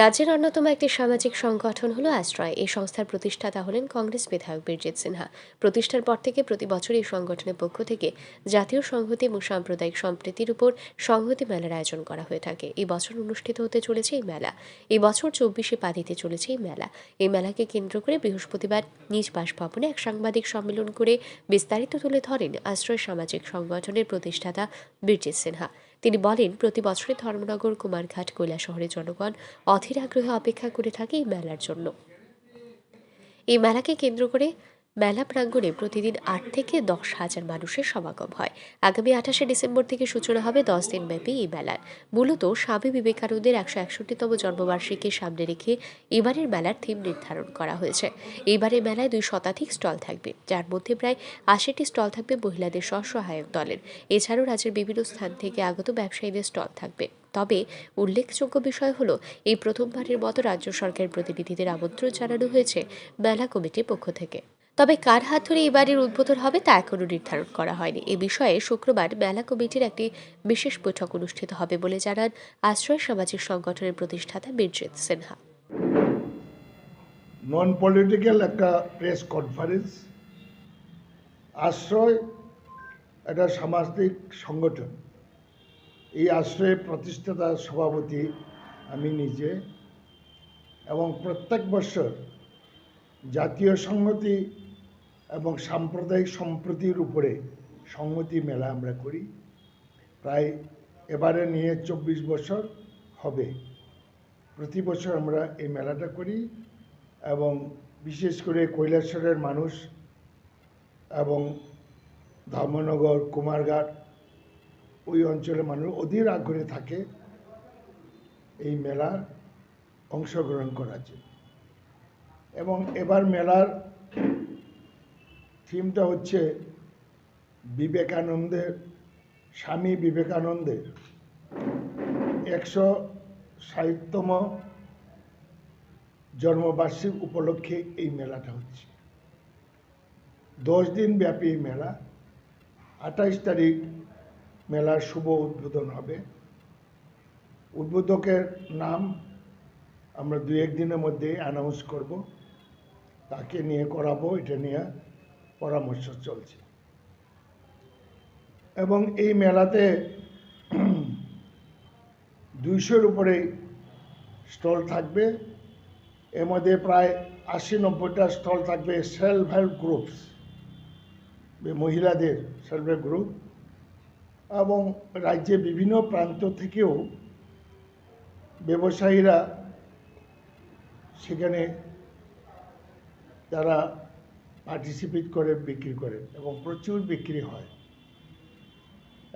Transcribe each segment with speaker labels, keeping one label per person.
Speaker 1: রাজ্যের অন্যতম একটি সামাজিক সংগঠন হলো আশ্রয়। এই সংস্থার প্রতিষ্ঠাতা হলেন কংগ্রেস বিধায়ক বীরজিৎ সিনহা। প্রতিষ্ঠার পর থেকে প্রতি বছর এই সংগঠনের পক্ষ থেকে জাতীয় সংহতি এবং সাম্প্রদায়িক সম্প্রীতির উপর সংহতি মেলার আয়োজন করা হয়ে থাকে। এই বছর অনুষ্ঠিত হতে চলেছে এই মেলা। এই বছর 24-এ পা দিতে চলেছে এই মেলা। এই মেলাকে কেন্দ্র করে বৃহস্পতিবার নিজ বাসভবনে এক সাংবাদিক সম্মেলন করে বিস্তারিত তুলে ধরেন আশ্রয় সামাজিক সংগঠনের প্রতিষ্ঠাতা বীরজিৎ সিনহা। তিনি বলেন, প্রতি বছরই ধর্মনগর, কুমারঘাট, কৈলাসহরের জনগণ অধীর আগ্রহে অপেক্ষা করে থাকে এই মেলার জন্য। এই মেলাকে কেন্দ্র করে মেলা প্রাঙ্গণে প্রতিদিন 8 থেকে 10,000 মানুষের সমাগম হয়। আগামী 28শে ডিসেম্বর থেকে সূচনা হবে 10 দিনব্যাপী এই মেলার। মূলত স্বামী বিবেকানন্দের 161তম জন্মবার্ষিকীর সামনে রেখে এবারের মেলার থিম নির্ধারণ করা হয়েছে। এইবারের মেলায় 2 শতাধিক স্টল থাকবে, যার মধ্যে প্রায় 80টি স্টল থাকবে মহিলাদের স্বসহায়ক দলের। এছাড়াও রাজ্যের বিভিন্ন স্থান থেকে আগত ব্যবসায়ীদের স্টল থাকবে। তবে উল্লেখযোগ্য বিষয় হলো, এই প্রথমবারের মতো রাজ্য সরকারের প্রতিনিধিদের আমন্ত্রণ জানানো হয়েছে মেলা কমিটির পক্ষ থেকে। তবে কার হাত ধরে এবারের উদ্বোধন হবে তা এখনও নির্ধারণ করা হয়নি। এ বিষয়ে শুক্রবার মেলা কমিটির একটি বিশেষ বৈঠক অনুষ্ঠিত হবে বলে জানান আশ্রয় সামাজিক সংগঠনের প্রতিষ্ঠাতা বীরজিৎ সিনহা।
Speaker 2: নন পলিটিক্যাল একটা প্রেস কনফারেন্স। আশ্রয় একটা সামাজিক সংগঠন। এই আশ্রয়ের প্রতিষ্ঠাতা সভাপতি আমি নিজে, এবং প্রত্যেক বছর জাতীয় সংহতি এবং সাম্প্রদায়িক সম্প্রীতির উপরে সংহতি মেলা আমরা করি। প্রায় এবারে নিয়ে 24 বছর হবে। প্রতি বছর আমরা এই মেলাটা করি, এবং বিশেষ করে কৈলাসহরের মানুষ এবং ধর্মনগর, কুমারঘাট ওই অঞ্চলের মানুষ অধীর আগ্রহে থাকে এই মেলার অংশগ্রহণ করার জন্য। এবং এবার মেলার থিমটা হচ্ছে বিবেকানন্দের, স্বামী বিবেকানন্দের 160তম জন্মবার্ষিকী উপলক্ষে এই মেলাটা হচ্ছে। 10 দিন ব্যাপী এই মেলা। 28 তারিখ মেলার শুভ উদ্বোধন হবে। উদ্বোধকের নাম আমরা 2-1 দিনের মধ্যে অ্যানাউন্স করব। তাকে নিয়ে করাবো, এটা নিয়ে পরামর্শ চলছে। এবং এই মেলাতে 200-এর উপরে স্টল থাকবে। এর মধ্যে প্রায় 80-90টা স্টল থাকবে সেলফ হেল্প গ্রুপস, মহিলাদের সেলফ হেল্প গ্রুপ, এবং রাজ্যের বিভিন্ন প্রান্ত থেকেও ব্যবসায়ীরা সেখানে তারা পার্টিসিপেট করে বিক্রি করে, এবং প্রচুর বিক্রি হয়।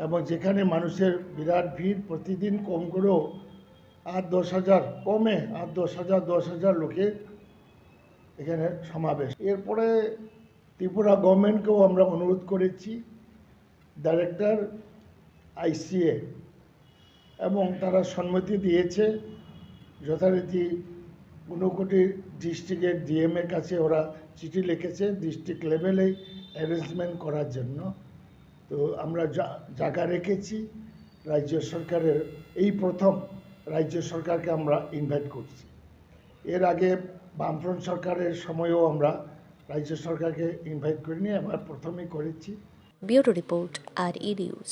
Speaker 2: এবং যেখানে মানুষের বিরাট ভিড়, প্রতিদিন কম করেও 8-10 হাজার, কমে 8-10 হাজার লোকে এখানে সমাবেশ। এরপরে ত্রিপুরা গভর্নমেন্টকেও আমরা অনুরোধ করেছি, ডাইরেক্টর ICA, এবং তারা সম্মতি দিয়েছে। যথারীতি 59 ডিস্ট্রিক্টের DM-এর কাছে ওরা চিঠি লিখেছে ডিস্ট্রিক্ট লেভেলে অ্যারেঞ্জমেন্ট করার জন্য। তো আমরা জায়গা রেখেছি। রাজ্য সরকারের এই প্রথম রাজ্য সরকারকে আমরা ইনভাইট করছি। এর আগে বামফ্রন্ট সরকারের সময়ও আমরা রাজ্য সরকারকে ইনভাইট করিনি, এবার প্রথমেই করেছি।
Speaker 1: Bureau report, RE news.